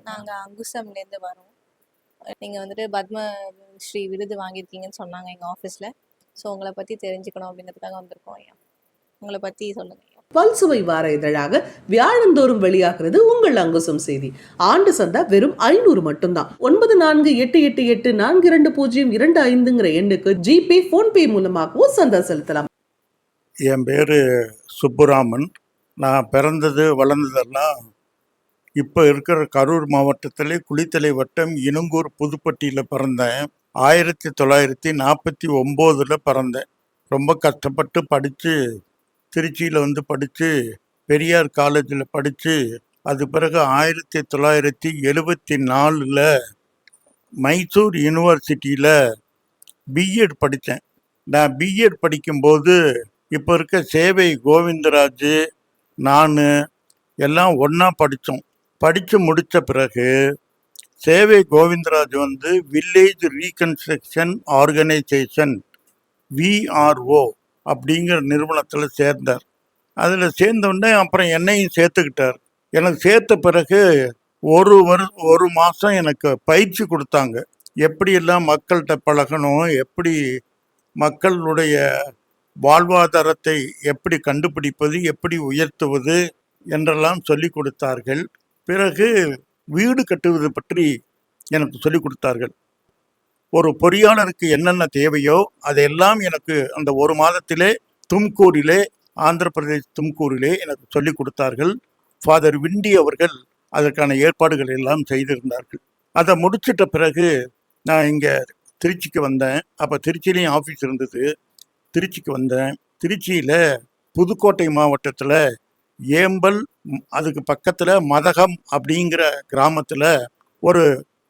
நாங்கள் அங்குசம்லேருந்து வரோம். நீங்கள் வந்துட்டு பத்மஸ்ரீ விருது வாங்கியிருக்கீங்கன்னு சொன்னாங்க எங்கள் ஆஃபீஸில். ஸோ உங்களை பற்றி தெரிஞ்சுக்கணும் அப்படின்றதுக்காக வந்திருக்கோம் ஐயா. உங்களை பற்றி சொல்லுங்கள் ஐயா. பல்சுவை வார இதழாக வியாழந்தோறும் வெளியாகிறது உங்கள் அங்குசம் செய்தி. ஆண்டு சந்தா வெறும் 500 மட்டும்தான். 9488842025 எண்ணுக்கு ஜிபே போன்பே மூலமாகவும் சந்தா செலுத்தலாம். என் பேர் சுப்புராமன். நான் பிறந்தது வளர்ந்ததெல்லாம் இப்போ இருக்கிற கரூர் மாவட்டத்திலே குளித்தலை வட்டம் இனுங்கூர் புதுப்பட்டியில் பிறந்தேன். 1949 பிறந்தேன். ரொம்ப கஷ்டப்பட்டு படித்து திருச்சியில் வந்து படித்து பெரியார் காலேஜில் படித்து அது பிறகு 1974 மைசூர் யூனிவர்சிட்டியில் பிஎட் படித்தேன். நான் பிஎட் படிக்கும்போது இப்போ இருக்க சேவை கோவிந்தராஜ் நான் எல்லாம் ஒன்றா படித்தோம். படித்து முடித்த பிறகு சேவை கோவிந்தராஜ் வந்து வில்லேஜ் ரீகன்ஸ்ட்ரக்ஷன் ஆர்கனைசேஷன் விஆர்ஓ அப்படிங்கிற நிறுவனத்தில் சேர்ந்தார். அதில் சேர்ந்தோடனே அப்புறம் என்னையும் சேர்த்துக்கிட்டார். எனக்கு சேர்த்த பிறகு ஒரு மாதம் எனக்கு பயிற்சி கொடுத்தாங்க. எப்படியெல்லாம் மக்கள்கிட்ட பழகணும், எப்படி மக்களுடைய வாழ்வாதாரத்தை எப்படி கண்டுபிடிப்பது, எப்படி உயர்த்துவது என்றெல்லாம் சொல்லி கொடுத்தார்கள். பிறகு வீடு கட்டுவது பற்றி எனக்கு சொல்லி கொடுத்தார்கள். ஒரு பொறியாளருக்கு என்னென்ன தேவையோ அதையெல்லாம் எனக்கு அந்த ஒரு மாதத்திலே தும்கூரிலே, ஆந்திர பிரதேஷ் தும்கூரிலே எனக்கு சொல்லி கொடுத்தார்கள். ஃபாதர் விண்டி அவர்கள் அதற்கான ஏற்பாடுகள் எல்லாம் செய்திருந்தார்கள். அதை முடிச்சிட்ட பிறகு நான் இங்கே திருச்சிக்கு வந்தேன். அப்போ திருச்சியிலையும் ஆஃபீஸ் இருந்தது. திருச்சிக்கு வந்தேன். திருச்சியில் புதுக்கோட்டை மாவட்டத்தில் ஏம்பல், அதுக்கு பக்கத்தில் மதகம் அப்படிங்கிற கிராமத்தில் ஒரு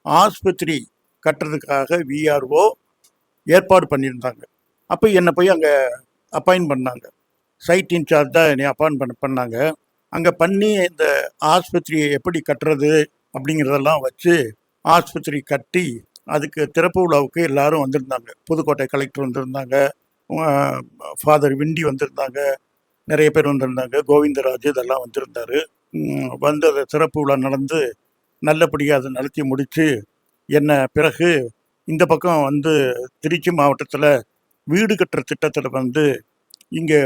ஆஸ்பத்திரி கட்டுறதுக்காக விஆர்ஓ ஏற்பாடு பண்ணியிருந்தாங்க. அப்போ என்னை போய் அங்கே அப்பாயின்ட் பண்ணாங்க. சைட் இன்சார்ஜ் தான் என்னை அப்பாயின்ட் பண்ணாங்க. அங்கே பண்ணி இந்த ஆஸ்பத்திரியை எப்படி கட்டுறது அப்படிங்கிறதெல்லாம் வச்சு ஆஸ்பத்திரி கட்டி அதுக்கு திறப்பு விழாவுக்கு எல்லாரும் வந்திருந்தாங்க. புதுக்கோட்டை கலெக்டர் வந்திருந்தாங்க, ஃபாதர் விண்டி வந்திருந்தாங்க, நிறைய பேர் வந்திருந்தாங்க, கோவிந்தராஜ் இதெல்லாம் வந்திருந்தார். வந்து அதை திறப்பு விழா நடந்து நல்லபடியாக அதை நடத்தி முடித்து என்ன பிறகு இந்த பக்கம் வந்து திருச்சி மாவட்டத்தில் வீடு கட்டுற திட்டத்தில் வந்து இங்கே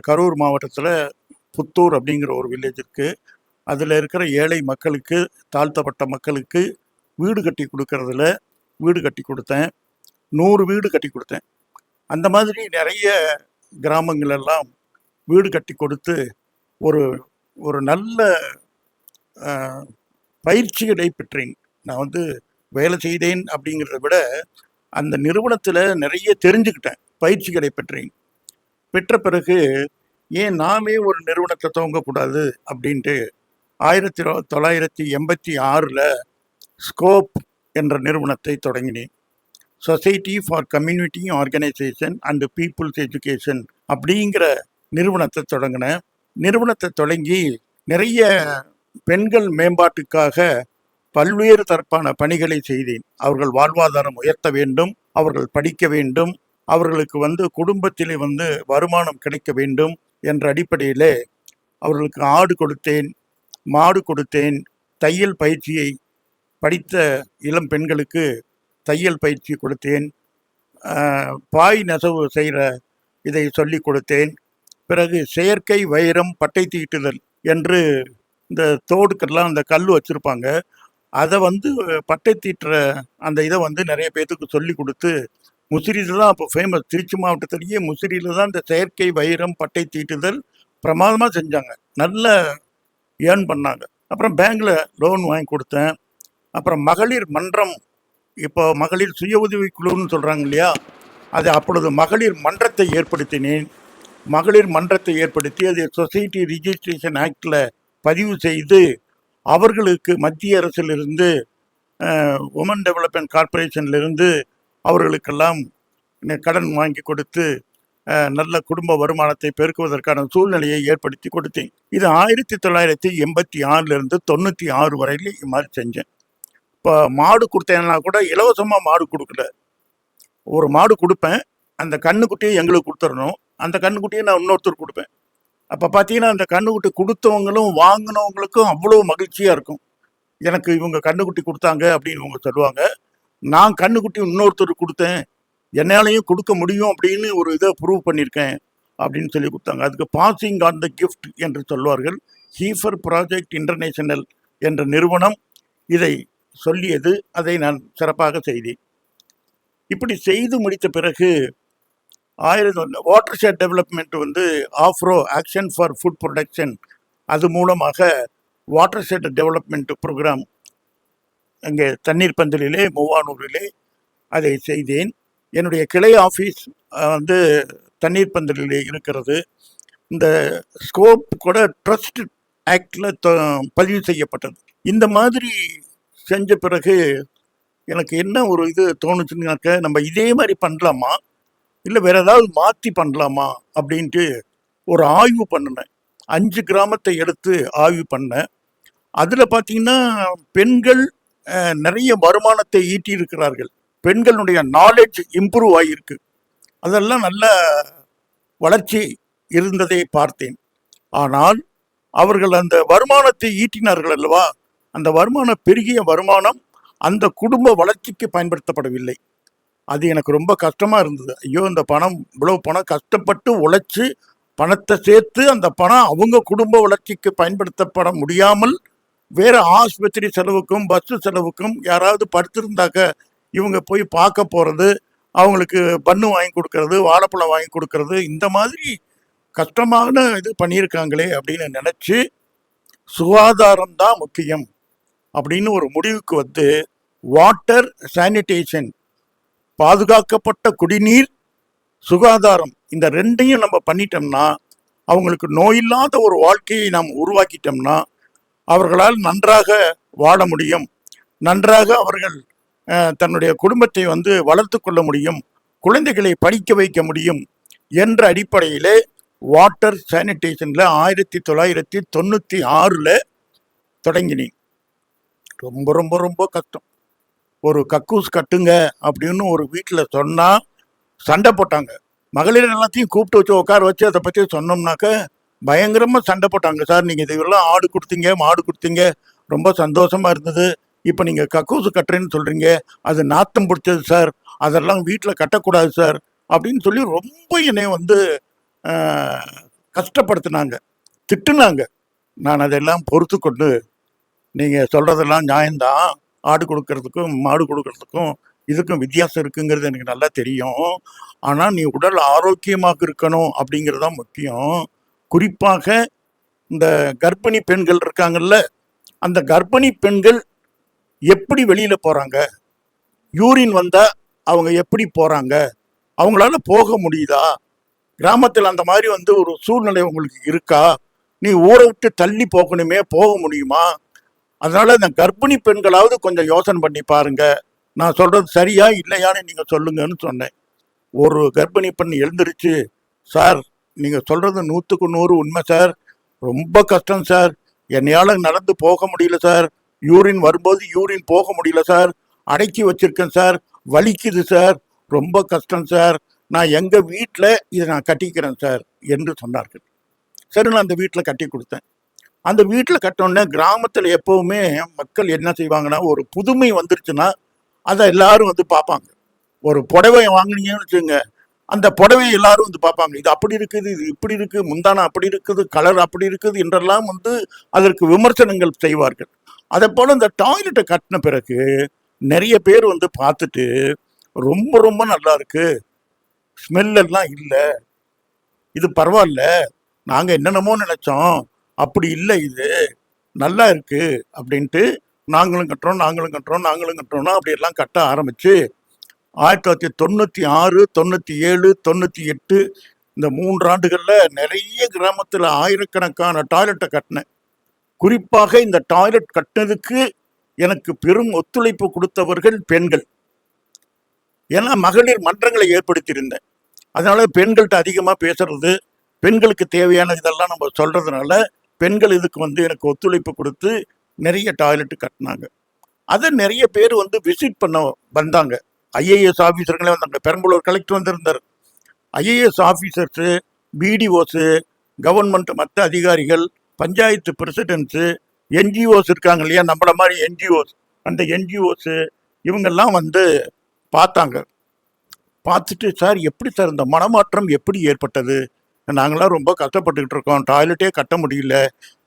கரூர் மாவட்டத்தில் புத்தூர் அப்படிங்கிற ஒரு வில்லேஜ் இருக்குது. அதில் இருக்கிற ஏழை மக்களுக்கு, தாழ்த்தப்பட்ட மக்களுக்கு வீடு கட்டி கொடுக்கறதுல வீடு கட்டி கொடுத்தேன். 100 வீடு கட்டி கொடுத்தேன். அந்த மாதிரி நிறைய கிராமங்களெல்லாம் வீடு கட்டி கொடுத்து ஒரு ஒரு நல்ல பயிற்சிகளை பெற்றேன். நான் வந்து வேலை செய்தேன் அப்படிங்கிறத விட அந்த நிறுவனத்தில் நிறைய தெரிஞ்சுக்கிட்டேன், பயிற்சிகளை பெற்றேன். பெற்ற பிறகு ஏன் நாமே ஒரு நிறுவனத்தை துவங்கக்கூடாது அப்படின்ட்டு 1986 ஸ்கோப் என்ற நிறுவனத்தை தொடங்கினேன். Society for community organisation and people's education அப்படிங்கிற நிறுவனத்தை தொடங்கினேன். நிறுவனத்தை தொடங்கி நிறைய பெண்கள் மேம்பாட்டுக்காக பல்வேறு தரப்பான பணிகளை செய்தேன். அவர்கள் வாழ்வாதாரம் உயர்த்த வேண்டும், அவர்கள் படிக்க வேண்டும், அவர்களுக்கு வந்து குடும்பத்திலே வந்து வருமானம் கிடைக்க வேண்டும் என்ற அடிப்படையில் அவர்களுக்கு ஆடு கொடுத்தேன், மாடு கொடுத்தேன். தையல் பயிற்சியை படித்த இளம் பெண்களுக்கு தையல் பயிற்சி கொடுத்தேன். பாய் நெசவு செய்கிற இதை சொல்லி கொடுத்தேன். பிறகு செயற்கை வைரம் பட்டை தீட்டுதல் என்று இந்த தோடுக்கெல்லாம் அந்த கல் வச்சுருப்பாங்க, அதை வந்து பட்டை தீட்டுற அந்த இதை வந்து நிறைய பேர்த்துக்கு சொல்லி கொடுத்து முசிறியில் தான் அப்போ ஃபேமஸ். திருச்சி மாவட்டத்திலேயே முசிறியில் தான் இந்த செயற்கை வைரம் பட்டை தீட்டுதல் பிரமாதமாக செஞ்சாங்க, நல்ல ஏர்ன் பண்ணாங்க. அப்புறம் பேங்கில் லோன் வாங்கி கொடுத்தேன். அப்புறம் மகளிர் மன்றம், இப்போ மகளிர் சுய உதவி குழுன்னு சொல்கிறாங்க இல்லையா, அது அப்பொழுது மகளிர் மன்றத்தை ஏற்படுத்தினேன். மகளிர் மன்றத்தை ஏற்படுத்தி அதை சொசைட்டி ரிஜிஸ்ட்ரேஷன் ஆக்டில் பதிவு செய்து அவர்களுக்கு மத்திய அரசிலிருந்து உமன் டெவலப்மெண்ட் கார்ப்பரேஷன்லேருந்து அவர்களுக்கெல்லாம் கடன் வாங்கி கொடுத்து நல்ல குடும்ப வருமானத்தை பெருக்குவதற்கான சூழ்நிலையை ஏற்படுத்தி கொடுத்தேன். இது 1986 96 வரையிலும் இது மாதிரி செஞ்சேன். இப்போ மாடு கொடுத்தேன்னா கூட இலவசமாக மாடு கொடுக்கல. ஒரு மாடு கொடுப்பேன், அந்த கண்ணுக்குட்டியை எங்களுக்கு கொடுத்துடணும், அந்த கண்ணுக்குட்டியை நான் இன்னொருத்தர் கொடுப்பேன். அப்போ பார்த்தீங்கன்னா அந்த கண்ணுக்குட்டி கொடுத்தவங்களும் வாங்கினவங்களுக்கும் அவ்வளோ மகிழ்ச்சியாக இருக்கும். எனக்கு இவங்க கண்ணுக்குட்டி கொடுத்தாங்க அப்படின்னு இவங்க சொல்லுவாங்க. நான் கண்ணுக்குட்டி இன்னொருத்தருக்கு கொடுத்தேன், என்னாலையும் கொடுக்க முடியும் அப்படின்னு ஒரு இதை ப்ரூவ் பண்ணியிருக்கேன் அப்படின்னு சொல்லி கொடுத்தாங்க. அதுக்கு பாசிங் ஆன் த கிஃப்ட் என்று சொல்வார்கள். ஹீஃபர் ப்ராஜெக்ட் இன்டர்நேஷனல் என்ற நிறுவனம் இதை சொல்லியது. அதை நான் சிறப்பாக செய்தேன். இப்படி செய்து முடித்த பிறகு வாட்டர் ஷெட் டெவலப்மெண்ட் வந்து Afro action for food production, அது மூலமாக வாட்டர் ஷெட் டெவலப்மெண்ட் ப்ரோக்ராம் அங்கே தண்ணீர் பந்தலிலே மூவானூரிலே அதை செய்தேன். என்னுடைய கிளை ஆஃபீஸ் வந்து தண்ணீர் பந்தலிலே இருக்கிறது. இந்த ஸ்கோப் கூட ட்ரஸ்ட் ஆக்டில் பதிவு செய்யப்பட்டது. இந்த மாதிரி செஞ்ச பிறகு எனக்கு என்ன ஒரு இது தோணுச்சுன்னாக்க, நம்ம இதே மாதிரி பண்ணலாமா இல்லை வேற ஏதாவது மாற்றி பண்ணலாமா அப்படின்ட்டு ஒரு ஆய்வு பண்ணினேன். 5 கிராமத்தை எடுத்து ஆய்வு பண்ணேன். அதில் பார்த்தீங்கன்னா பெண்கள் நிறைய வருமானத்தை ஈட்டி இருக்கிறார்கள். பெண்களுடைய நாலேஜ் இம்ப்ரூவ் ஆகியிருக்கு. அதெல்லாம் நல்ல வளர்ச்சி இருந்ததை பார்த்தேன். ஆனால் அவர்கள் அந்த வருமானத்தை ஈட்டினார்கள் அல்லவா, அந்த வருமானம், பெருகிய வருமானம் அந்த குடும்ப வளர்ச்சிக்கு பயன்படுத்தப்படவில்லை. அது எனக்கு ரொம்ப கஷ்டமாக இருந்தது. ஐயோ, இந்த பணம், இவ்வளோ பணம் கஷ்டப்பட்டு உழைச்சி பணத்தை சேர்த்து அந்த பணம் அவங்க குடும்ப வளர்ச்சிக்கு பயன்படுத்தப்பட முடியாமல் வேறு ஆஸ்பத்திரி செலவுக்கும் பஸ்ஸு செலவுக்கும், யாராவது படுத்திருந்தாக்க இவங்க போய் பார்க்க போகிறது, அவங்களுக்கு பன்னு வாங்கி கொடுக்கறது, வாழைப்பழம் வாங்கி கொடுக்கறது, இந்த மாதிரி கஷ்டமான இது பண்ணியிருக்காங்களே அப்படின்னு நினச்சி சுகாதாரம் தான் முக்கியம் அப்படின்னு ஒரு முடிவுக்கு வந்து வாட்டர் சானிடேஷன், பாதுகாக்கப்பட்ட குடிநீர், சுகாதாரம், இந்த ரெண்டையும் நம்ம பண்ணிட்டோம்னா, அவங்களுக்கு நோயில்லாத ஒரு வாழ்க்கையை நாம் உருவாக்கிட்டோம்னா அவர்களால் நன்றாக வாழ முடியும். நன்றாக அவர்கள் தன்னுடைய குடும்பத்தை வந்து வளர்த்து கொள்ள முடியும், குழந்தைகளை படிக்க வைக்க முடியும் என்ற அடிப்படையிலே வாட்டர் சானிடேஷனில் 1996 தொடங்கினேன். ரொம்ப ரொம்ப ரொம்ப கஷ்டம். ஒரு கக்கூஸ் கட்டுங்க அப்படின்னு ஒரு வீட்டில் சொன்னால் சண்டை போட்டாங்க. மகளிர் எல்லாத்தையும் கூப்பிட்டு வச்சு உட்கார வச்சு அதை பற்றி சொன்னோம்னாக்க பயங்கரமாக சண்டை போட்டாங்க. சார், நீங்கள் இதெல்லாம் ஆடு கொடுத்தீங்க, மாடு கொடுத்தீங்க, ரொம்ப சந்தோஷமாக இருந்தது. இப்போ நீங்கள் கக்கூசு கட்டுறேன்னு சொல்கிறீங்க, அது நாத்தம் பிடிச்சது சார், அதெல்லாம் வீட்டில் கட்டக்கூடாது சார் அப்படின்னு சொல்லி ரொம்ப என்னை வந்து கஷ்டப்படுத்தினாங்க, திட்டுனாங்க. நான் அதெல்லாம் பொறுத்து கொண்டு, நீங்கள் சொல்கிறதெல்லாம் நியாயம்தான், ஆடு கொடுக்கறதுக்கும் மாடு கொடுக்கறதுக்கும் இதுக்கும் வித்தியாசம் இருக்குங்கிறது எனக்கு நல்லா தெரியும். ஆனால் நீ உடல் ஆரோக்கியமாக இருக்கணும் அப்படிங்கிறது தான் முக்கியம். குறிப்பாக இந்த கர்ப்பிணி பெண்கள் இருக்காங்கல்ல, அந்த கர்ப்பிணி பெண்கள் எப்படி வெளியில் போகிறாங்க, யூரின் வந்தால் அவங்க எப்படி போகிறாங்க, அவங்களால போக முடியுதா, கிராமத்தில் அந்த மாதிரி வந்து ஒரு சூழ்நிலை உங்களுக்கு இருக்கா, நீ ஊரை விட்டு தள்ளி போகணுமே, போக முடியுமா? அதனால் இந்த கர்ப்பிணி பெண்களாவது கொஞ்சம் யோசனை பண்ணி பாருங்க, நான் சொல்கிறது சரியா இல்லையான்னு நீங்கள் சொல்லுங்கன்னு சொன்னேன். ஒரு கர்ப்பிணி பெண் எழுந்திருச்சு, சார் நீங்கள் சொல்கிறது 100க்கு 100 உண்மை சார், ரொம்ப கஷ்டம் சார், என்னையால் நடந்து போக முடியல சார், யூரின் வரும்போது யூரின் போக முடியல சார், அடக்கி வச்சிருக்கேன் சார், வலிக்குது சார், ரொம்ப கஷ்டம் சார், நான் எங்கள் வீட்டில் இதை நான் கட்டிக்கிறேன் சார் என்று சொன்னார்கள். சரி, நான் அந்த வீட்டில் கட்டி கொடுத்தேன். அந்த வீட்டில் கட்டோன்னே கிராமத்தில் எப்போவுமே மக்கள் என்ன செய்வாங்கன்னா, ஒரு புதுமை வந்துருச்சுன்னா அதை எல்லாரும் வந்து பார்ப்பாங்க. ஒரு புடவை வாங்கினீங்கன்னு வச்சுங்க, அந்த புடவை எல்லாரும் வந்து பார்ப்பாங்க. இது அப்படி இருக்குது, இது இப்படி இருக்குது, முந்தானை அப்படி இருக்குது, கலர் அப்படி இருக்குது என்றெல்லாம் வந்து அதற்கு விமர்சனங்கள் செய்வார்கள். அதை போல் இந்த டாய்லெட்டை கட்டின பிறகு நிறைய பேர் வந்து பார்த்துட்டு ரொம்ப ரொம்ப நல்லா இருக்கு, ஸ்மெல்லாம் இல்லை, இது பரவாயில்ல, நாங்கள் என்னென்னமோ நினச்சோம், அப்படி இல்லை, இது நல்லா இருக்கு அப்படின்ட்டு நாங்களும் கட்டுறோம், நாங்களும் கட்டுறோம், நாங்களும் கட்டுறோம்னா அப்படியெல்லாம் கட்ட ஆரம்பித்து 1996, 97, 98 இந்த 3 ஆண்டுகளில் நிறைய கிராமத்தில் ஆயிரக்கணக்கான டாய்லெட்டை கட்டினேன். குறிப்பாக இந்த டாய்லெட் கட்டினதுக்கு எனக்கு பெரும் ஒத்துழைப்பு கொடுத்தவர்கள் பெண்கள். ஏன்னா மகளிர் மன்றங்களை ஏற்படுத்தியிருந்தேன். அதனால பெண்கள்கிட்ட அதிகமாக பேசுறது, பெண்களுக்கு தேவையான இதெல்லாம் நம்ம சொல்றதுனால பெண்கள் இதுக்கு வந்து எனக்கு ஒத்துழைப்பு கொடுத்து நிறைய டாய்லெட்டு கட்டினாங்க. அதை நிறைய பேர் வந்து விசிட் பண்ண வந்தாங்க. ஐஏஎஸ் ஆஃபீஸர்களே வந்தாங்க. பெரம்பலூர் கலெக்டர் வந்திருந்தார். ஐஏஎஸ் ஆஃபீஸர்ஸு, பிடிஓஸு, கவர்மெண்ட் மற்ற அதிகாரிகள், பஞ்சாயத்து பிரசிடென்ட்ஸு, என்ஜிஓஸ் இருக்காங்க இல்லையா, நம்மள மாதிரி என்ஜிஓஸ், அந்த என்ஜிஓஸ் இவங்கெல்லாம் வந்து பார்த்தாங்க. பார்த்துட்டு, சார் எப்படி சார் இந்த மனமாற்றம் எப்படி ஏற்பட்டது? நாங்களாம் ரொம்ப கஷ்டப்பட்டுக்கிட்டு இருக்கோம், டாய்லெட்டே கட்ட முடியல,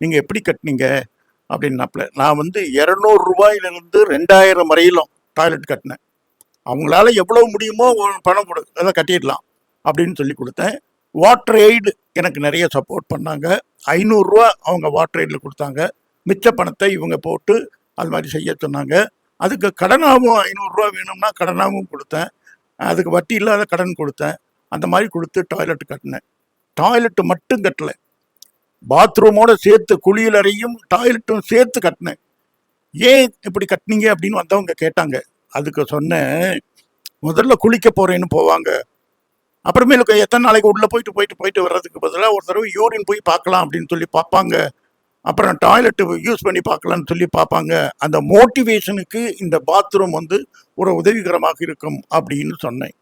நீங்கள் எப்படி கட்டினீங்க அப்படின்னாப்புல. நான் வந்து 200 ரூபாயிலிருந்து 2000 வரையிலும் டாய்லெட் கட்டினேன். அவங்களால எவ்வளவு முடியுமோ பணம் கொடு, அதை கட்டிடலாம் அப்படின்னு சொல்லி கொடுத்தேன். வாட்டர் எய்டு எனக்கு நிறைய சப்போர்ட் பண்ணாங்க. 500 ரூபா அவங்க வாட்டர் எய்டில் கொடுத்தாங்க. மிச்ச பணத்தை இவங்க போட்டு அது மாதிரி செய்ய சொன்னாங்க. அதுக்கு கடனாகவும் 500 ரூபா வேணும்னா கடனாகவும் கொடுத்தேன். அதுக்கு வட்டி இல்லாத கடன் கொடுத்தேன். அந்த மாதிரி கொடுத்து டாய்லெட் கட்டினேன். டாய்லெட்டு மட்டும் கட்டலை, பாத்ரூமோட சேர்த்து குளியலறையும் டாய்லெட்டும் சேர்த்து கட்டினேன். ஏன் இப்படி கட்டினீங்க அப்படின்னு வந்தவங்க கேட்டாங்க. அதுக்கு சொன்னேன், முதல்ல குளிக்க போறேன்னு போவாங்க, அப்புறமேலுக்கு எத்தனை நாளைக்கு உள்ள போயிட்டு போயிட்டு போயிட்டு வர்றதுக்கு பதிலாக ஒரு தடவை யூரின் போய் பார்க்கலாம் அப்படின்னு சொல்லி பார்ப்பாங்க, அப்புறம் டாய்லெட்டு யூஸ் பண்ணி பார்க்கலான்னு சொல்லி பார்ப்பாங்க. அந்த மோட்டிவேஷனுக்கு இந்த பாத்ரூம் வந்து ஒரு உதவிகரமாக இருக்கும் அப்படின்னு சொன்னேன்.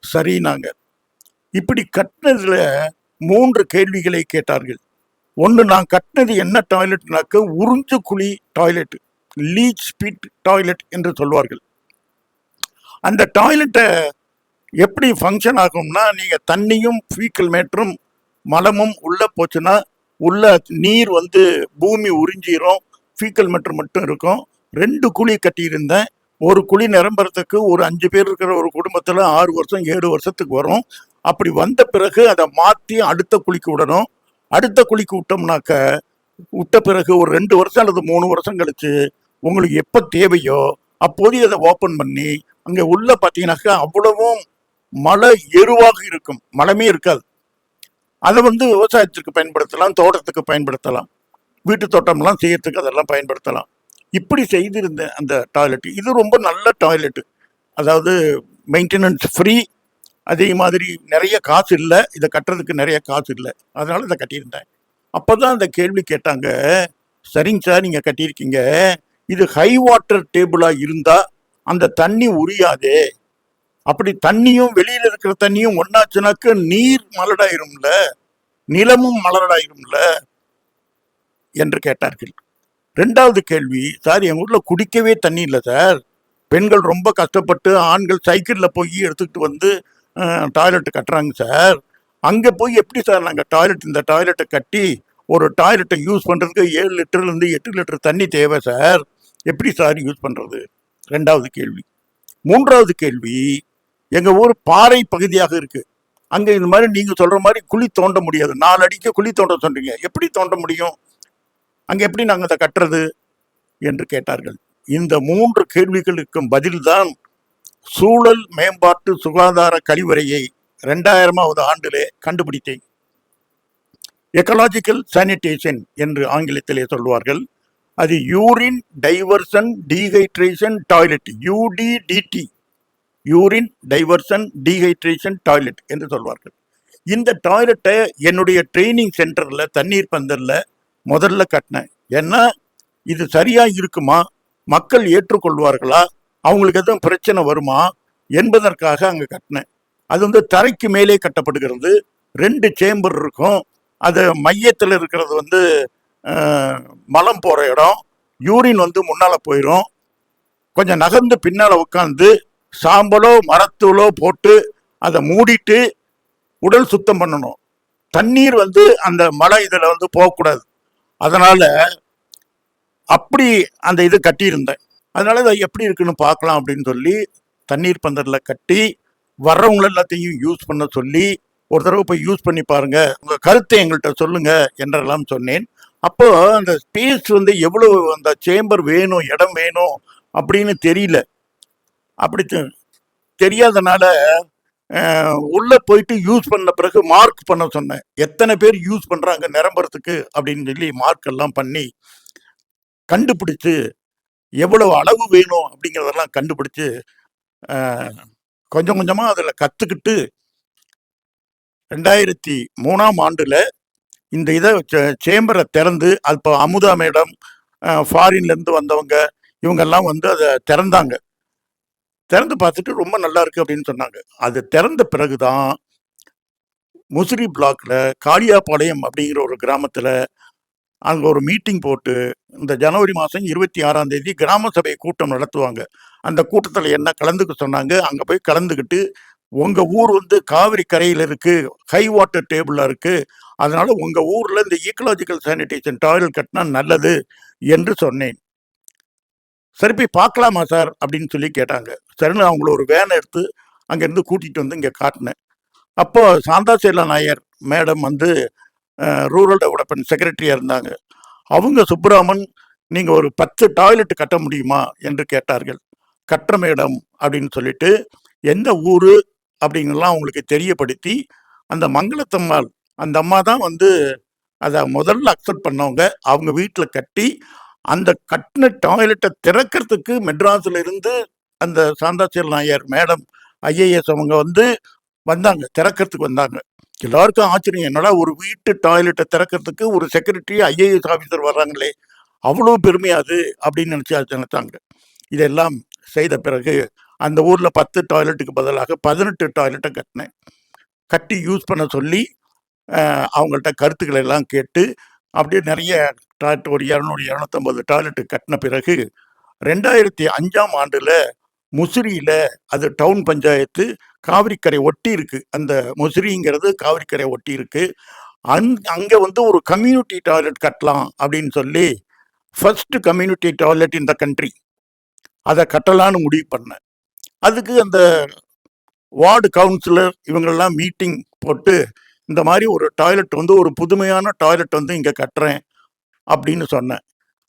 சரினாங்க. இப்படி கட்டினதுல 3 கேள்விகளை கேட்டார்கள். ஒன்று, நான் கட்டினது என்ன டாய்லெட்னாக்க உறிஞ்சு குழி டாய்லெட், லீச் பிட் டாய்லெட் என்று சொல்வார்கள். அந்த டாய்லெட்டை எப்படி ஃபங்க்ஷன் ஆகும்னா, நீங்கள் தண்ணியும் ஃபீக்கல் மேட்டரும் மலமும் உள்ளே போச்சுன்னா உள்ள நீர் வந்து பூமி உறிஞ்சிரும், ஃபீக்கல் மேட்டர் மட்டும் இருக்கும். 2 குழி கட்டியிருந்தேன். ஒரு குழி நிரம்புறதுக்கு ஒரு 5 பேர் இருக்கிற ஒரு குடும்பத்தில் 6 வருஷம் 7 வருஷத்துக்கு வரும். அப்படி வந்த பிறகு அதை மாற்றி அடுத்த குழிக்கு விடணும். அடுத்த குழிக்கு விட்ட பிறகு ஒரு 2 வருஷம் அல்லது 3 வருஷம் கழிச்சு உங்களுக்கு எப்போ தேவையோ அப்போது அதை ஓப்பன் பண்ணி அங்கே உள்ள பார்த்தீங்கன்னாக்கா அவ்வளவும் மழை எருவாக இருக்கும், மழமே இருக்காது. அதை வந்து விவசாயத்திற்கு பயன்படுத்தலாம், தோட்டத்துக்கு பயன்படுத்தலாம், வீட்டு தோட்டம்லாம் செய்யறதுக்கு அதெல்லாம் பயன்படுத்தலாம். இப்படி செய்திருந்தேன் அந்த டாய்லெட். இது ரொம்ப நல்ல டாய்லெட்டு, அதாவது மெயின்டெனன்ஸ் ஃப்ரீ. அதே மாதிரி நிறைய காசு இல்லை, இதை கட்டுறதுக்கு நிறைய காசு இல்லை, அதனால இதை கட்டியிருந்தேன். அப்போ தான் அந்த கேள்வி கேட்டாங்க, சரிங்க சார் நீங்கள் கட்டியிருக்கீங்க, இது ஹை வாட்டர் டேபிளாக இருந்தால் அந்த தண்ணி உரியாதே, அப்படி தண்ணியும் வெளியில் இருக்கிற தண்ணியும் ஒன்னாச்சுனாக்க நீர் மலடாயிரும்ல, நிலமும் மலடாயிரும்ல என்று கேட்டார்கள். 2வது கேள்வி, சார் எங்கள் ஊரில் குடிக்கவே தண்ணி இல்லை சார், பெண்கள் ரொம்ப கஷ்டப்பட்டு ஆண்கள் சைக்கிளில் போய் எடுத்துக்கிட்டு வந்து டாய்லெட்டு கட்டுறாங்க சார், அங்கே போய் எப்படி சார் நாங்கள் இந்த டாய்லெட்டை கட்டி ஒரு டாய்லெட்டை யூஸ் பண்ணுறதுக்கு 7 லிட்டர்லேருந்து 8 லிட்டர் தண்ணி தேவை சார், எப்படி சார் யூஸ் பண்ணுறது? 2வது கேள்வி. 3வது கேள்வி, எங்கள் ஊர் பாறை பகுதியாக இருக்குது, அங்கே இந்த மாதிரி நீங்கள் சொல்கிற மாதிரி குழி தோண்ட முடியாது, 4 அடிக்கு குழி தோண்ட சொல்கிறீங்க, எப்படி தோண்ட முடியும், அங்கே எப்படி நாங்கள் அதை கட்டுறது என்று கேட்டார்கள். இந்த 3 கேள்விகளுக்கும் பதில்தான் சூழல் மேம்பாட்டு சுகாதார கழிவறையை 2000வது ஆண்டிலே கண்டுபிடித்தேன். எக்கலாஜிக்கல் சானிடேஷன் என்று ஆங்கிலத்திலே சொல்வார்கள். அது urine diversion dehydration toilet, UDDT, urine diversion dehydration toilet என்று சொல்வார்கள். இந்த டாய்லெட்டை என்னுடைய ட்ரைனிங் சென்டரில் தண்ணீர் பந்தலில் முதல்ல கட்டினேன். ஏன்னா இது சரியாக இருக்குமா, மக்கள் ஏற்றுக்கொள்வார்களா, அவங்களுக்கு எதுவும் பிரச்சனை வருமா என்பதற்காக அங்கே கட்டினேன். அது வந்து தரைக்கு மேலே கட்டப்படுகிறது, 2 சேம்பர் இருக்கும். அது மையத்தில் இருக்கிறது வந்து மலம் போகிற இடம், யூரின் வந்து முன்னால் போயிடும். கொஞ்சம் நகர்ந்து பின்னால் உட்காந்து சாம்பலோ மரத்தூளோ போட்டு அதை மூடிட்டு உடல் சுத்தம் பண்ணணும். தண்ணீர் வந்து அந்த மழை இதில் வந்து போகக்கூடாது. அதனால அப்படி அந்த இது கட்டியிருந்தேன். அதனால இதை எப்படி இருக்குன்னு பார்க்கலாம் அப்படின்னு சொல்லி தண்ணீர் பந்தரில் கட்டி வர்றவங்க எல்லாத்தையும் யூஸ் பண்ண சொல்லி ஒரு தடவை போய் யூஸ் பண்ணி பாருங்க, உங்கள் கருத்தை எங்கள்கிட்ட சொல்லுங்க என்றெல்லாம் சொன்னேன். அப்போ அந்த ஸ்பேஸ் வந்து எவ்வளோ அந்த சேம்பர் வேணும், இடம் வேணும் அப்படின்னு தெரியல. அப்படி தெரியாதனால உள்ள போயிட்டு யூஸ் பண்ண பிறகு மார்க் பண்ண சொன்னேன், எத்தனை பேர் யூஸ் பண்றாங்க நிரம்புறதுக்கு அப்படின்னு சொல்லி மார்க் எல்லாம் பண்ணி கண்டுபிடிச்சு எவ்வளவு அளவு வேணும் அப்படிங்கிறதெல்லாம் கண்டுபிடிச்சு கொஞ்சம் கொஞ்சமா அதில் கற்றுக்கிட்டு 2003ஆம் ஆண்டுல இந்த இதை சேம்பரை திறந்து, இப்போ அமுதா மேடம் ஃபாரின்லேருந்து வந்தவங்க இவங்கெல்லாம் வந்து அதை திறந்தாங்க. திறந்து பார்த்துட்டு ரொம்ப நல்லா இருக்கு அப்படின்னு சொன்னாங்க. அது திறந்த பிறகுதான் முசிறி பிளாக்ல காளியாபாளையம் அப்படிங்கிற ஒரு கிராமத்தில் அங்கே ஒரு மீட்டிங் போட்டு இந்த ஜனவரி மாதம் 26ஆம் தேதி கிராம சபை கூட்டம் நடத்துவாங்க. அந்த கூட்டத்தில் என்ன கலந்துக்க சொன்னாங்க. அங்கே போய் கலந்துக்கிட்டு உங்கள் ஊர் வந்து காவிரி கரையில் இருக்குது, ஹை வாட்டர் டேபிளில் இருக்குது, அதனால் உங்கள் ஊரில் இந்த ஈக்கலாஜிக்கல் சானிடேஷன் டாய்லெட் கட்டினா நல்லது என்று சொன்னேன். சரி போய் பார்க்கலாமா சார் அப்படின்னு சொல்லி கேட்டாங்க. சரின்னு அவங்கள ஒரு வேனை எடுத்து அங்கேருந்து கூட்டிகிட்டு வந்து இங்கே காட்டினேன். அப்போ சாந்தாசேலா நாயர் மேடம் வந்து ரூரல் டெவலப்மெண்ட் செக்ரட்டரியாக இருந்தாங்க. அவங்க சுப்புராமன் நீங்கள் ஒரு 10 டாய்லெட் கட்ட முடியுமா என்று கேட்டார்கள். கட்டுற மேடம் அப்படின்னு சொல்லிட்டு எந்த ஊர் அப்படிங்கலாம் அவங்களுக்கு தெரியப்படுத்தி அந்த மங்களத்தம்மாள் அந்த அம்மா தான் வந்து அதை முதல்ல அக்செப்ட் பண்ணவங்க. அவங்க வீட்டில் கட்டி அந்த கட்டின டாய்லெட்டை திறக்கிறதுக்கு மெட்ராஸில் இருந்து அந்த சாந்தாசேல் நாயர் மேடம் ஐஏஎஸ் அவங்க வந்து வந்தாங்க, திறக்கிறதுக்கு வந்தாங்க. எல்லாருக்கும் ஆச்சரியம், என்னடா ஒரு வீட்டு டாய்லெட்டை திறக்கிறதுக்கு ஒரு செக்ரட்டரி ஐஏஎஸ் ஆஃபீஸர் வர்றாங்களே, அவ்வளோ பெருமையாது அப்படின்னு நினச்சாங்க. இதெல்லாம் செய்த பிறகு அந்த ஊரில் 10 டாய்லெட்டுக்கு பதிலாக 18 டாய்லெட்டை கட்டினேன். கட்டி யூஸ் பண்ண சொல்லி அவங்கள்ட்ட கருத்துக்களை எல்லாம் கேட்டு அப்படியே நிறைய டாய்லெட் ஒரு 200-250 டாய்லெட்டு கட்டின பிறகு 2005ஆம் ஆண்டில் முசிறியில் அது டவுன் பஞ்சாயத்து காவிரிக்கரை ஒட்டி இருக்கு. அந்த முசிறிங்கிறது காவிரிக்கரை ஒட்டி இருக்கு. அங்கே வந்து ஒரு கம்யூனிட்டி டாய்லெட் கட்டலாம் அப்படின்னு சொல்லி first community toilet in the country அதை கட்டலான்னு முடிவு பண்ணேன். அதுக்கு அந்த வார்டு கவுன்சிலர் இவங்களெல்லாம் மீட்டிங் போட்டு இந்த மாதிரி ஒரு டாய்லெட் வந்து ஒரு புதுமையான டாய்லெட் வந்து இங்கே கட்டுறேன் அப்படின்னு சொன்னேன்.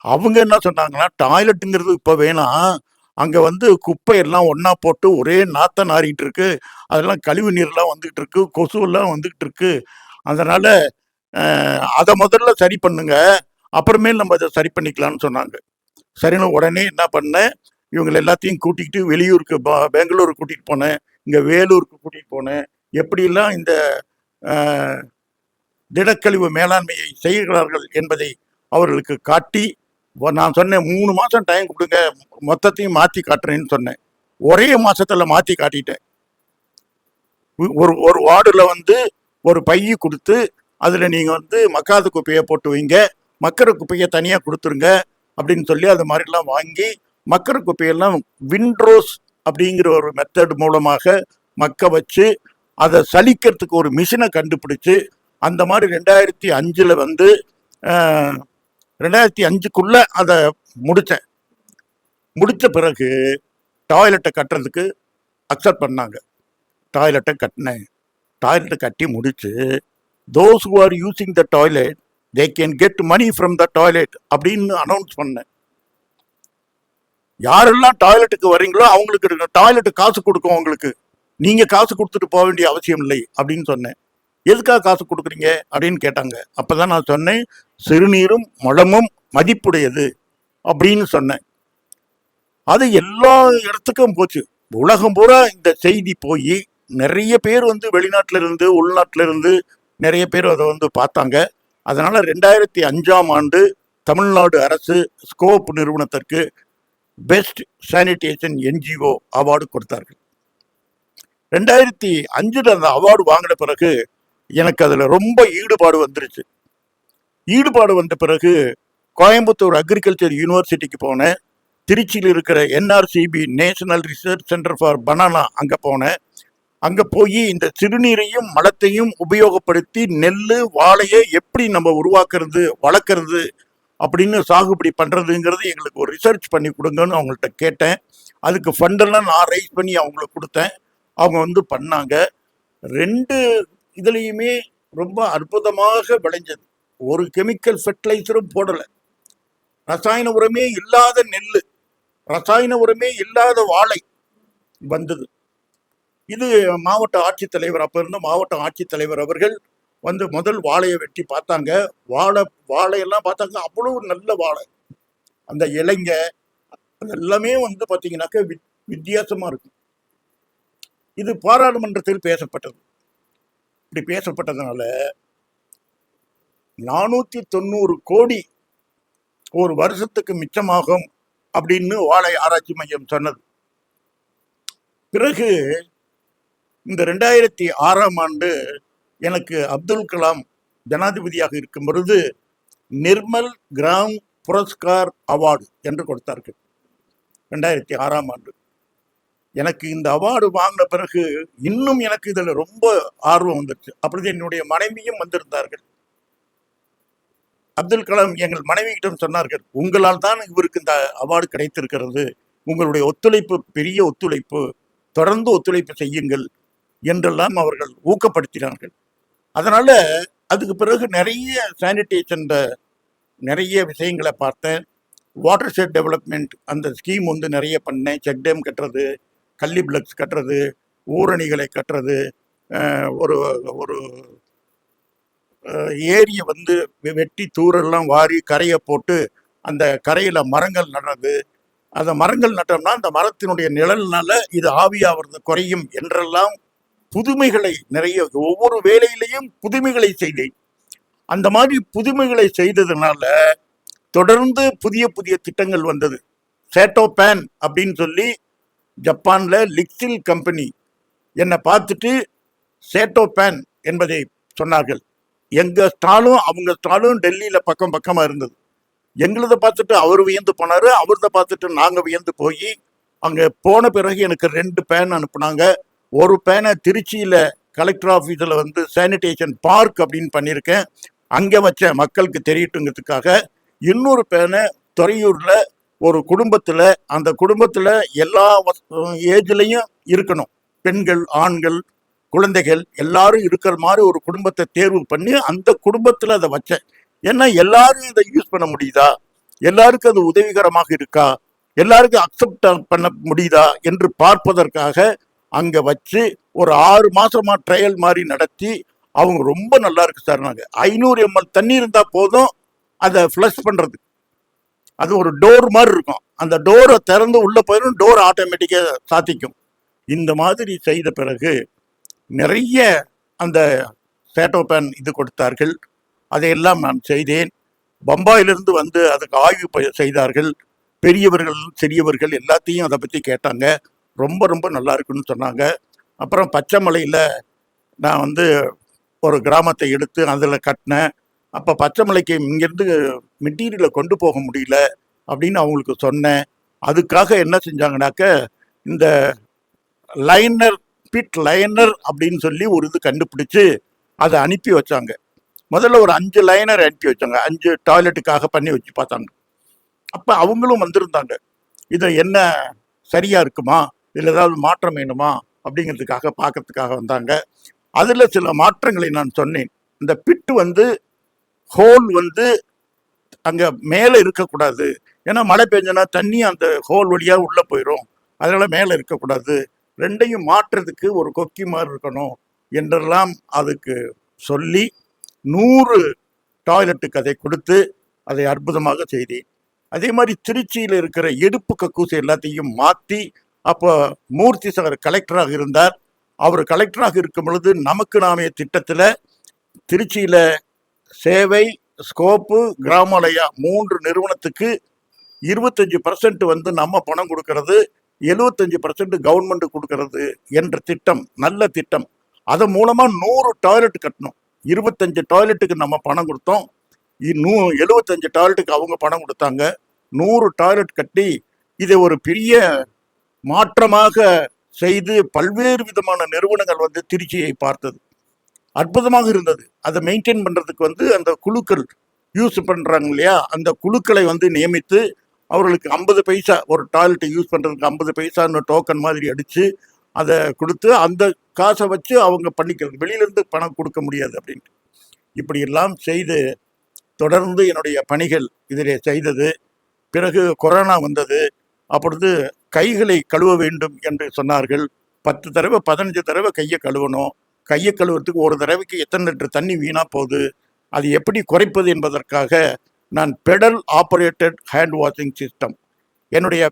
அவங்க என்ன சொன்னாங்கன்னா, டாய்லெட்டுங்கிறது இப்போ வேணாம், அங்கே வந்து குப்பையெல்லாம் ஒன்றா போட்டு ஒரே நாற்ற நாறிட்டு இருக்கு, அதெல்லாம் கழிவு நீர்லாம் வந்துகிட்டு இருக்கு, கொசுவெல்லாம் வந்துகிட்டு இருக்கு, அதனால் அதை முதல்ல சரி பண்ணுங்க, அப்புறமேல் நம்ம அதை சரி பண்ணிக்கலாம்னு சொன்னாங்க. சரின்னு உடனே என்ன பண்ணேன், இவங்களை எல்லாத்தையும் கூட்டிகிட்டு வெளியூருக்கு பெங்களூருக்கு கூட்டிகிட்டு போனேன், இங்கே வேலூருக்கு கூட்டிகிட்டு போனேன். எப்படிலாம் இந்த திடக்கழிவு மேலாண்மையை செய்கிறார்கள் என்பதை அவர்களுக்கு காட்டி நான் சொன்னேன், 3 மாதம் டைம் கொடுங்க, மொத்தத்தையும் மாற்றி காட்டுறேன்னு சொன்னேன். ஒரே மாதத்தில் மாற்றி காட்டிட்டேன். ஒரு வார்டில் வந்து ஒரு பைய கொடுத்து அதில் நீங்கள் வந்து மக்காத குப்பையை போட்டு வைங்க, மக்கிற குப்பையை தனியாக கொடுத்துருங்க அப்படின்னு சொல்லி அது மாதிரிலாம் வாங்கி மக்கிற குப்பையெல்லாம் விண்ட்ரோஸ் அப்படிங்கிற ஒரு மெத்தட் மூலமாக மக்க வச்சு அதை சலிக்கிறதுக்கு ஒரு மிஷினை கண்டுபிடிச்சு அந்த மாதிரி 2005 வந்து 2005க்குள்ள அதை முடித்தேன். முடித்த பிறகு டாய்லெட்டை கட்டுறதுக்கு அக்செப்ட் பண்ணாங்க. டாய்லெட்டை கட்டினேன். டாய்லெட்டை கட்டி முடிச்சு those who are using the toilet they can get money from the toilet அப்படின்னு அனௌன்ஸ் பண்ணேன். யாரெல்லாம் டாய்லெட்டுக்கு வர்றீங்களோ அவங்களுக்கு டாய்லெட்டு காசு கொடுக்கும், உங்களுக்கு நீங்க காசு கொடுத்துட்டு போக வேண்டிய அவசியம் இல்லை அப்படின்னு சொன்னேன். எதுக்காக காசு கொடுக்குறீங்க அப்படின்னு கேட்டாங்க. அப்பதான் நான் சொன்னேன், சிறுநீரும் மலமும் மதிப்புடையது அப்படின்னு சொன்னேன். அது எல்லா இடத்துக்கும் போச்சு, உலகம் பூரா இந்த செய்தி போய் நிறைய பேர் வந்து வெளிநாட்டில இருந்து உள்நாட்டில இருந்து நிறைய பேர் அதை வந்து பார்த்தாங்க. அதனால 2005ஆம் ஆண்டு தமிழ்நாடு அரசு ஸ்கோப் நிறுவனத்திற்கு பெஸ்ட் சானிடேஷன் என்ஜிஓ அவார்டு கொடுத்தார்கள். 2005 அந்த அவார்டு வாங்கின பிறகு எனக்கு அதில் ரொம்ப ஈடுபாடு வந்துருச்சு. ஈடுபாடு வந்த பிறகு கோயம்புத்தூர் அக்ரிகல்ச்சர் யூனிவர்சிட்டிக்கு போனேன். திருச்சியில் இருக்கிற NRCP national research centre for banana அங்கே போனேன். அங்கே போய் இந்த சிறுநீரையும் மலத்தையும் உபயோகப்படுத்தி நெல் வாழையை எப்படி நம்ம உருவாக்குறது வளர்க்குறது அப்படின்னு சாகுபடி பண்ணுறதுங்கிறது எங்களுக்கு ஒரு ரிசர்ச் பண்ணி கொடுங்கன்னு அவங்கள்ட்ட கேட்டேன். அதுக்கு ஃபண்டெல்லாம் நான் ரைஸ் பண்ணி அவங்களுக்கு கொடுத்தேன். அவங்க வந்து பண்ணாங்க. 2 இதுலேயுமே ரொம்ப அற்புதமாக விளைஞ்சது. ஒரு கெமிக்கல் ஃபெர்டிலைசரும் போடலை, ரசாயன உரமே இல்லாத நெல், ரசாயன உரமே இல்லாத வாழை வந்தது. இது மாவட்ட ஆட்சித்தலைவர், அப்போ இருந்த மாவட்ட ஆட்சித்தலைவர் அவர்கள் வந்து முதல் வாழையை வெட்டி பார்த்தாங்க. வாழையெல்லாம் பார்த்தாங்க, அவ்வளோ நல்ல வாழை, அந்த இலைங்க அதெல்லாமே வந்து பார்த்தீங்கன்னாக்க வித்தியாசமாக இருக்கும். இது பாராளுமன்றத்தில் பேசப்பட்டது. இப்படி பேசப்பட்டதுனால 490 கோடி ஒரு வருஷத்துக்கு மிச்சமாகும் அப்படின்னு வாழை ஆராய்ச்சி மையம் சொன்னது. பிறகு இந்த 2006ஆம் ஆண்டு எனக்கு அப்துல் கலாம் ஜனாதிபதியாக இருக்கும் பொழுது நிர்மல் கிராம் புரஸ்கார் அவார்டு என்று கொடுத்தார்கள் 2006ஆம் ஆண்டு. எனக்கு இந்த அவார்டு வாங்கின பிறகு இன்னும் எனக்கு இதில் ரொம்ப ஆர்வம் வந்துருச்சு. அப்பொழுது என்னுடைய மனைவியும் வந்திருந்தார்கள். அப்துல் கலாம் எங்கள் மனைவியிடம் சொன்னார்கள், உங்களால் தான் இவருக்கு இந்த அவார்டு கிடைத்திருக்கிறது, உங்களுடைய ஒத்துழைப்பு பெரிய ஒத்துழைப்பு, தொடர்ந்து ஒத்துழைப்பு செய்யுங்கள் என்றெல்லாம் அவர்கள் ஊக்கப்படுத்தினார்கள். அதனால அதுக்கு பிறகு நிறைய சானிடேஷன் நிறைய விஷயங்களை பார்த்தேன். வாட்டர் ஷெட் டெவலப்மெண்ட் அந்த ஸ்கீம் வந்து நிறைய பண்ணேன். செக் டேம் கட்டுறது, கள்ளி பிளக்ஸ் கட்டுறது, ஊரணிகளை கட்டுறது, ஒரு ஒரு ஏரியை வந்து வெட்டி தூரெல்லாம் வாரி கரையை போட்டு அந்த கரையில் மரங்கள் நடுறது. அந்த மரங்கள் நட்டோம்னா அந்த மரத்தினுடைய நிழல்னால இது ஆவியாகிறது குறையும் என்றெல்லாம் புதுமைகளை நிறைய ஒவ்வொரு வேலையிலையும் புதுமைகளை செய்தேன். அந்த மாதிரி புதுமைகளை செய்ததுனால தொடர்ந்து புதிய புதிய திட்டங்கள் வந்தது. சேட்டோ பேன் அப்படின்னு சொல்லி ஜப்பான்ல லிக்சில் கம்பெனி என்னை பார்த்துட்டு சேட்டோ பேன் என்பதை சொன்னார்கள். எங்க ஸ்டாலும் அவங்க ஸ்டாலும் டெல்லியில பக்கம் பக்கமா இருந்தது. எங்களதை பார்த்துட்டு அவர் வியந்து போனாரு, அவர்த பார்த்துட்டு நாங்க வியந்து போய் அங்க போன பிறகு எனக்கு 2 பேன் அனுப்புனாங்க. ஒரு பேனை திருச்சியில கலெக்டர் ஆஃபீஸில் வந்து சானிடேஷன் பார்க் அப்படின்னு பண்ணியிருக்கேன், அங்கே வச்ச மக்களுக்கு தெரியட்டுங்கிறதுக்காக. இன்னொரு பேனை துறையூர்ல ஒரு குடும்பத்தில், அந்த குடும்பத்தில் எல்லா ஏஜ்லையும் இருக்கணும், பெண்கள் ஆண்கள் குழந்தைகள் எல்லாரும் இருக்கிற மாதிரி ஒரு குடும்பத்தை தேர்வு பண்ணி அந்த குடும்பத்தில் அதை வச்சேன். ஏன்னா எல்லாரும் அதை யூஸ் பண்ண முடியுதா, எல்லாருக்கும் அது உதவிகரமாக இருக்கா, எல்லாருக்கும் அக்செப்ட் பண்ண முடியுதா என்று பார்ப்பதற்காக அங்கே வச்சு ஒரு 6 மாசமா ட்ரையல் மாதிரி நடத்தி அவங்க ரொம்ப நல்லா இருக்கு சார். நாங்கள் 500 ml தண்ணி இருந்தால் போதும் அதை ஃப்ளஷ் பண்ணுறது. அது ஒரு டோர் மாதிரி இருக்கும், அந்த டோரை திறந்து உள்ளே போயிடும், டோர் ஆட்டோமேட்டிக்காக சாத்திக்கும். இந்த மாதிரி செய்த பிறகு நிறைய அந்த சேட்டோ பேன் இது கொடுத்தார்கள். அதையெல்லாம் நான் செய்தேன். பம்பாயிலிருந்து வந்து அதுக்கு ஆய்வு செய்தார்கள். பெரியவர்கள் சிறியவர்கள் எல்லாத்தையும் அதை பற்றி கேட்டாங்க. ரொம்ப ரொம்ப நல்லா இருக்குன்னு சொன்னாங்க. அப்புறம் பச்சைமலையில் நான் வந்து ஒரு கிராமத்தை எடுத்து அதில் கட்டினேன். அப்போ பச்சைமலைக்கு இங்கேருந்து மெட்டீரியலை கொண்டு போக முடியல அப்படின்னு அவங்களுக்கு சொன்னேன். அதுக்காக என்ன செஞ்சாங்கனாக்க இந்த லைனர், பிட் லைனர் அப்படின்னு சொல்லி ஒரு இது கண்டுபிடிச்சு அதை அனுப்பி வச்சாங்க. முதல்ல ஒரு 5 லைனர் அனுப்பி வச்சாங்க, 5 டாய்லெட்டுக்காக பண்ணி வச்சு பார்த்தாங்க. அப்போ அவங்களும் வந்திருந்தாங்க, இதை என்ன சரியா இருக்குமா, இதில் ஏதாவது மாற்றம் வேணுமா அப்படிங்கிறதுக்காக பார்க்கறதுக்காக வந்தாங்க. அதில் சில மாற்றங்களை நான் சொன்னேன். இந்த பிட்டு வந்து ஹோல் வந்து அங்கே மேலே இருக்கக்கூடாது, ஏன்னா மழை பெஞ்சனா தண்ணி அந்த ஹோல் வழியாக உள்ளே போயிடும், அதனால மேலே இருக்கக்கூடாது, ரெண்டையும் மாற்றுறதுக்கு ஒரு கொக்கி மாதிரி இருக்கணும் என்றெல்லாம் அதுக்கு சொல்லி 100 டாய்லெட்டுக்கு அதை கொடுத்து அதை அற்புதமாக செய்தேன். அதே மாதிரி திருச்சியில் இருக்கிற எடுப்பு கக்கூசு எல்லாத்தையும் மாற்றி, அப்போ மூர்த்தி சார் கலெக்டராக இருந்தார். அவர் கலெக்டராக இருக்கும் பொழுது நமக்கு நாமே திட்டத்தில் திருச்சியில் சேவை, ஸ்கோப்பு, கிராமாலயா 3 நிறுவனத்துக்கு 25% வந்து நம்ம பணம் கொடுக்கறது, 75% கவர்மெண்ட் கொடுக்கறது என்ற திட்டம், நல்ல திட்டம். அதன் மூலமா 100 டாய்லெட் கட்டணும். 25 டாய்லெட்டுக்கு நம்ம பணம் கொடுத்தோம், 75 டாய்லெட்டுக்கு அவங்க பணம் கொடுத்தாங்க. 100 டாய்லெட் கட்டி இதை ஒரு பெரிய மாற்றமாக செய்து பல்வேறு விதமான நிறுவனங்கள் வந்து திருச்சியை பார்த்தது. அற்புதமாக இருந்தது. அதை மெயின்டைன் பண்றதுக்கு வந்து அந்த குழுக்கள் யூஸ் பண்றாங்க இல்லையா, அந்த குழுக்களை வந்து நியமித்து அவர்களுக்கு 50 பைசா, ஒரு டாய்லெட்டை யூஸ் பண்றதுக்கு 50 பைசான்னு டோக்கன் மாதிரி அடிச்சு அதை கொடுத்து அந்த காசை வச்சு அவங்க பண்ணிக்கிறது, வெளியிலேருந்து பணம் கொடுக்க முடியாது அப்படின்ட்டு. இப்படி எல்லாம் செய்து தொடர்ந்து என்னுடைய பணிகள் இதிலே செய்தது. பிறகு கொரோனா வந்தது. அப்பொழுது கைகளை கழுவ வேண்டும் என்று சொன்னார்கள். 10 தடவை 15 தடவை கையை கழுவணும். கையை கழுவுறதுக்கு ஒரு தடவைக்கு எத்தனை லிட்டர் தண்ணி வீணாக போகுது, அது எப்படி குறைப்பது என்பதற்காக நான் pedal operated hand washing system, என்னுடைய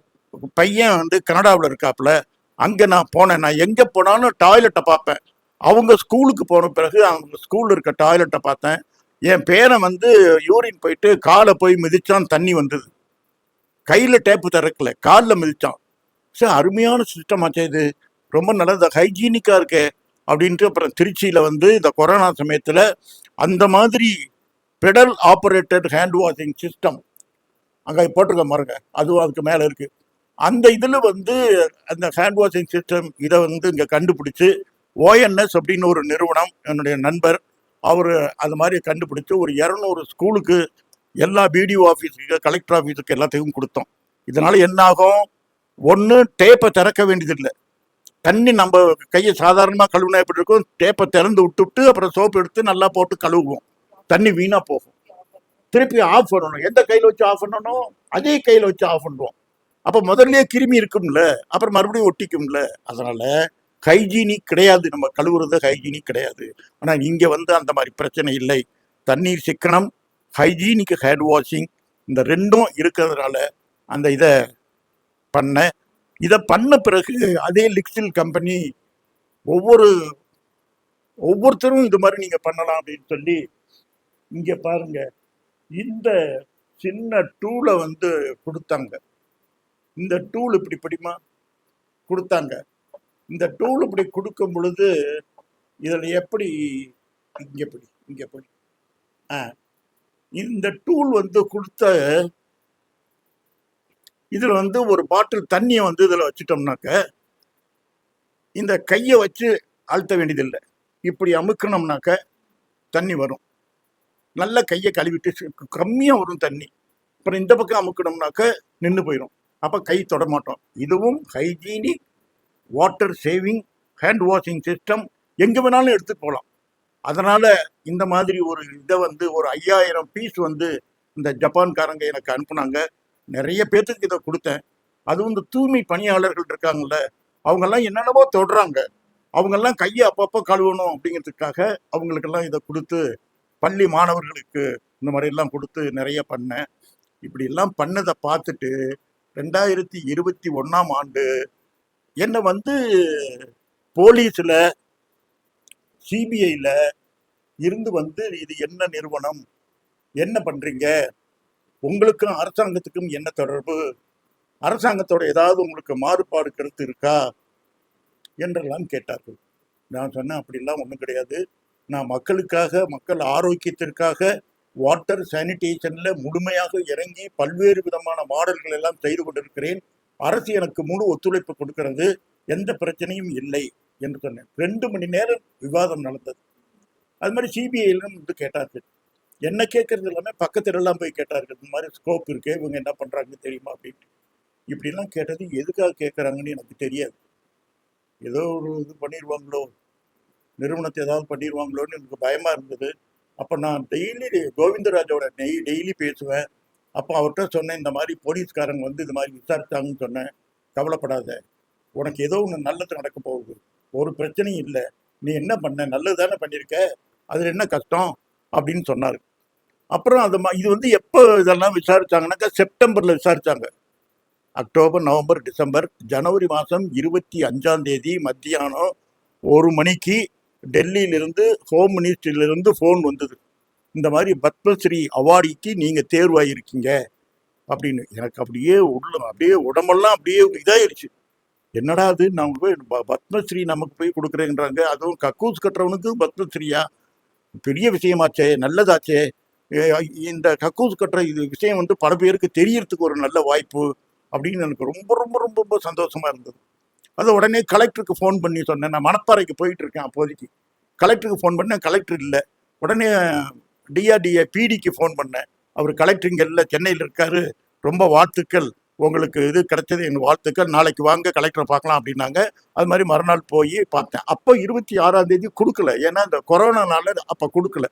பையன் வந்து கனடாவில் இருக்காப்புல, அங்கே நான் போனேன். நான் எங்கே போனாலும் டாய்லெட்டை பார்ப்பேன். அவங்க ஸ்கூலுக்கு போன பிறகு அவங்க ஸ்கூலில் இருக்க டாய்லெட்டை பார்த்தேன். என் பேரன் வந்து யூரின் போயிட்டு காலை போய் மிதிச்சான், தண்ணி வந்தது. கையில் டேப்பு திறக்கல, காலில் மிதிச்சான். சரி, அருமையான சிஸ்டம் ஆச்சு, இது ரொம்ப நல்லது, ஹைஜீனிக்காக இருக்கே அப்படின்ட்டு. அப்புறம் திருச்சியில் வந்து இந்த கொரோனா சமயத்தில் அந்த மாதிரி pedal operated hand washing system அங்கே போட்டிருக்க பாருங்க, அதுவும் அதுக்கு மேலே இருக்குது. அந்த இதில் வந்து அந்த ஹேண்ட் வாஷிங் சிஸ்டம் இதை வந்து இங்கே கண்டுபிடிச்சி ஓஎன்எஸ் அப்படின்னு ஒரு நிறுவனம், என்னுடைய நண்பர் அவர் அது மாதிரி கண்டுபிடிச்சி ஒரு 200 ஸ்கூலுக்கு, எல்லா பிடிஓ ஆஃபீஸுக்கு, கலெக்டர் ஆஃபீஸுக்கு எல்லாத்தையும் கொடுத்தோம். இதனால் என்ன ஆகும்? ஒன்று, டேப்பை திறக்க வேண்டியதில்லை. தண்ணி நம்ம கையை சாதாரணமாக கழுவுனா எப்படி இருக்கும், டேப்பை திறந்து விட்டுவிட்டு அப்புறம் சோப்பு எடுத்து நல்லா போட்டு கழுவுவோம். தண்ணி வீணாக போகும். திருப்பி ஆஃப் பண்ணணும். எந்த கையில் வச்சு ஆஃப் பண்ணணும்? அதே கையில் வச்சு ஆஃப் பண்ணுவோம். அப்போ முதல்ல கிருமி இருக்கும்ல, அப்புறம் மறுபடியும் ஒட்டிக்கும்ல. அதனால ஹைஜீனிக் கிடையாது, நம்ம கழுவுறது ஹைஜீனிக் கிடையாது. ஆனால் இங்கே வந்து அந்த மாதிரி பிரச்சனை இல்லை. தண்ணீர் சிக்கனம், ஹைஜீனிக் ஹேண்ட் வாஷிங், இந்த ரெண்டும் இருக்கிறதுனால அந்த இதை பண்ண பிறகு அதே லிக்ஸில் கம்பெனி ஒவ்வொருத்தரும் இது மாதிரி நீங்கள் பண்ணலாம் அப்படின்னு சொல்லி, இங்கே பாருங்க, இந்த சின்ன டூலை வந்து கொடுத்தாங்க. இந்த டூல் இப்படி படிமா கொடுத்தாங்க. இந்த டூல் இப்படி கொடுக்கும் பொழுது இதில் எப்படி இங்கே படி இந்த டூல் வந்து கொடுத்த இதில் வந்து ஒரு பாட்டில் தண்ணியை வந்து இதில் வச்சுட்டோம்னாக்க இந்த கையை வச்சு அழுத்த வேண்டியதில்லை. இப்படி அமுக்கணும்னாக்க தண்ணி வரும். நல்ல கையை கழுவிட்டு கம்மியாக வரும் தண்ணி. அப்புறம் இந்த பக்கம் அமுக்கணும்னாக்க நின்று போயிடும். அப்போ கை தொட மாட்டோம். இதுவும் hygienic water saving hand washing system, எங்கே வேணாலும் எடுத்துகிட்டு போகலாம். அதனால் இந்த மாதிரி ஒரு இதை வந்து ஒரு 5000 பீஸ் வந்து இந்த ஜப்பான்காரங்க எனக்கு அனுப்புனாங்க. நிறைய பேர்த்துக்கு இதை கொடுத்தேன். அதுவும் இந்த தூய்மை பணியாளர்கள் இருக்காங்கல்ல, அவங்கெல்லாம் என்னென்னவோ தொடுறாங்க. அவங்கெல்லாம் கையை அப்பப்போ கழுவணும் அப்படிங்கிறதுக்காக அவங்களுக்கெல்லாம் இதை கொடுத்து, பள்ளி மாணவர்களுக்கு இந்த மாதிரியெல்லாம் கொடுத்து நிறைய பண்ணேன். இப்படியெல்லாம் பண்ணதை பார்த்துட்டு 2021ஆம் ஆண்டு என்னை வந்து போலீஸில், சிபிஐயில் இருந்து வந்து, இது என்ன நிறுவனம், என்ன பண்ணுறீங்க, உங்களுக்கும் அரசாங்கத்துக்கும் என்ன தொடர்பு, அரசாங்கத்தோட ஏதாவது உங்களுக்கு மாறுபாடு கருத்து இருக்கா என்றெல்லாம் கேட்டார்கள். நான் சொன்னேன், அப்படிலாம் ஒன்றும் கிடையாது. நான் மக்களுக்காக, மக்கள் ஆரோக்கியத்திற்காக வாட்டர் சானிடேஷனில் முழுமையாக இறங்கி பல்வேறு விதமான மாடல்கள் எல்லாம் செய்து கொண்டிருக்கிறேன். அரசு எனக்கு முழு ஒத்துழைப்பு கொடுக்கிறது, எந்த பிரச்சனையும் இல்லை என்று சொன்னேன். 2 மணி நேரம் விவாதம் நடந்தது. அது மாதிரி சிபிஐலும் வந்து கேட்டார்கள். என்ன கேட்கறது எல்லாமே பக்கத்துலலாம் போய் கேட்டார்கள். இந்த மாதிரி ஸ்கோப் இருக்கு, இவங்க என்ன பண்ணுறாங்கன்னு தெரியுமா அப்படின்ட்டு. இப்படிலாம் கேட்டது எதுக்காக கேட்குறாங்கன்னு எனக்கு தெரியாது. ஏதோ ஒரு இது பண்ணிடுவாங்களோ, நிறுவனத்தை ஏதாவது பண்ணிடுவாங்களோன்னு எனக்கு பயமாக இருந்தது. அப்போ நான் டெய்லி கோவிந்தராஜோட டெய்லி பேசுவேன். அப்போ அவர்கிட்ட சொன்னேன், இந்த மாதிரி போலீஸ்காரங்க வந்து இது மாதிரி விசாரிச்சாங்கன்னு சொன்னேன். கவலைப்படாத, உனக்கு ஏதோ ஒன்று நல்லது நடக்க போகுது, ஒரு பிரச்சனையும் இல்லை, நீ என்ன பண்ண, நல்லது தானே பண்ணியிருக்க, அதில் என்ன கஷ்டம் அப்படின்னு சொன்னார். அப்புறம் இது வந்து எப்போ இதெல்லாம் விசாரிச்சாங்கன்னாக்கா செப்டம்பரில் விசாரித்தாங்க. அக்டோபர், நவம்பர், டிசம்பர், ஜனவரி மாதம் 25ஆம் தேதி மத்தியானம் 1 மணிக்கு டெல்லியிலிருந்து, ஹோம் மினிஸ்ட்ரியிலிருந்து ஃபோன் வந்தது. இந்த மாதிரி பத்மஸ்ரீ அவார்டுக்கு நீங்கள் தேர்வாயிருக்கீங்க அப்படின்னு. எனக்கு அப்படியே உடம்பெல்லாம் அப்படியே இதாயிருச்சு. என்னடா அது, நம்ம போய் பத்மஸ்ரீ நமக்கு போய் கொடுக்குறேன்றாங்க, அதுவும் கக்கூஸ் கட்டுறவனுக்கு பத்மஸ்ரீயா, பெரிய விஷயமாச்சே, நல்லதாச்சே. இந்த கக்கூஸ் கட்டுற இது விஷயம் வந்து பல பேருக்கு தெரியறதுக்கு ஒரு நல்ல வாய்ப்பு அப்படின்னு எனக்கு ரொம்ப ரொம்ப ரொம்ப ரொம்ப சந்தோஷமா இருந்தது. அதை உடனே கலெக்டருக்கு ஃபோன் பண்ணி சொன்னேன். நான் மணப்பாறைக்கு போயிட்டு இருக்கேன் அப்போதைக்கு. கலெக்டருக்கு ஃபோன் பண்ணேன், கலெக்டர் இல்லை. உடனே டிஆர்டிஏ பிடிக்கு ஃபோன் பண்ணேன். அவர் கலெக்டர் இங்கே இல்லை, சென்னையில் இருக்காரு, ரொம்ப வாழ்த்துக்கள், உங்களுக்கு இது கிடைச்சது எங்கள் வாழ்த்துக்கள், நாளைக்கு வாங்க கலெக்டரை பார்க்கலாம் அப்படின்னாங்க. அது மாதிரி மறுநாள் போய் பார்த்தேன். அப்போ 26ஆம் தேதி கொடுக்கல, ஏன்னா இந்த கொரோனானால அப்போ கொடுக்கல.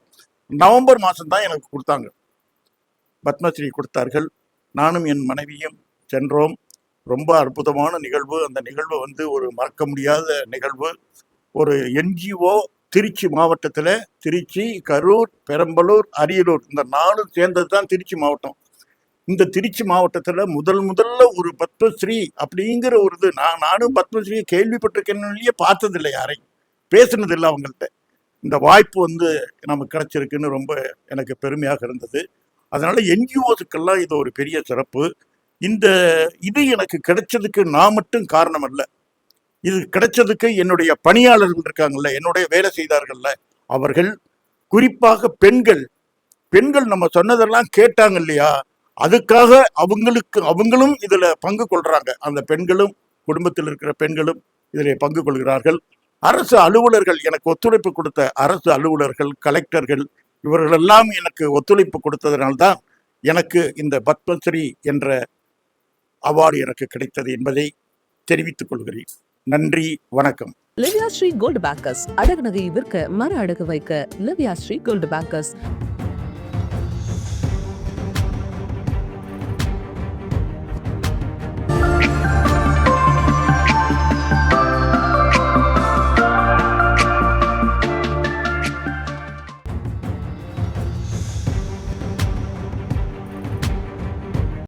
நவம்பர் மாதம் தான் எனக்கு கொடுத்தாங்க, பத்மஸ்ரீ கொடுத்தார்கள். நானும் என் மனைவியும் சென்றோம். ரொம்ப அற்புதமான நிகழ்வு. அந்த நிகழ்வு வந்து ஒரு மறக்க முடியாத நிகழ்வு. ஒரு என்ஜிஓ திருச்சி மாவட்டத்தில், திருச்சி, கரூர், பெரம்பலூர், அரியலூர், இந்த 4 சேர்ந்தது தான் திருச்சி மாவட்டம். இந்த திருச்சி மாவட்டத்தில் முதல்ல ஒரு பத்மஸ்ரீ அப்படிங்கிற ஒரு இது, நானும் பத்மஸ்ரீ கேள்விப்பட்டிருக்கேன்னு பார்த்ததில்லை, யாரையும் பேசுனதில்லை அவங்கள்ட்ட. இந்த வாய்ப்பு வந்து நமக்கு கிடைச்சிருக்குன்னு ரொம்ப எனக்கு பெருமையாக இருந்தது. அதனால என்ஜிஓஸுக்கெல்லாம் இது ஒரு பெரிய சிறப்பு. இது எனக்கு கிடைச்சதுக்கு நான் மட்டும் காரணம் அல்ல. இது கிடைச்சதுக்கு என்னுடைய பணியாளர்கள் இருக்காங்கல்ல, என்னுடைய வேலை செய்தார்கள்ல, அவர்கள், குறிப்பாக பெண்கள் நம்ம சொன்னதெல்லாம் கேட்டாங்க இல்லையா, அதுக்காக அவங்களும் இதுல பங்கு கொள்றாங்க. அந்த பெண்களும், குடும்பத்தில் இருக்கிற பெண்களும் இதில் பங்கு கொள்கிறார்கள். அரசு அலுவலர்கள், எனக்கு ஒத்துழைப்பு கொடுத்த அரசு அலுவலர்கள், கலெக்டர்கள், இவர்களெல்லாம் எனக்கு ஒத்துழைப்பு கொடுத்ததனால்தான் எனக்கு இந்த பத்மஸ்ரீ என்ற அவார்டு எனக்கு கிடைத்தது என்பதை தெரிவித்துக் கொள்கிறேன். நன்றி, வணக்கம். லிவ்யா ஸ்ரீ கோல்டு பேக்கர்ஸ். அடகு நகை விற்க, மர அடகு வைக்க லிவ்யா ஸ்ரீ கோல்டு பேக்கர்ஸ்.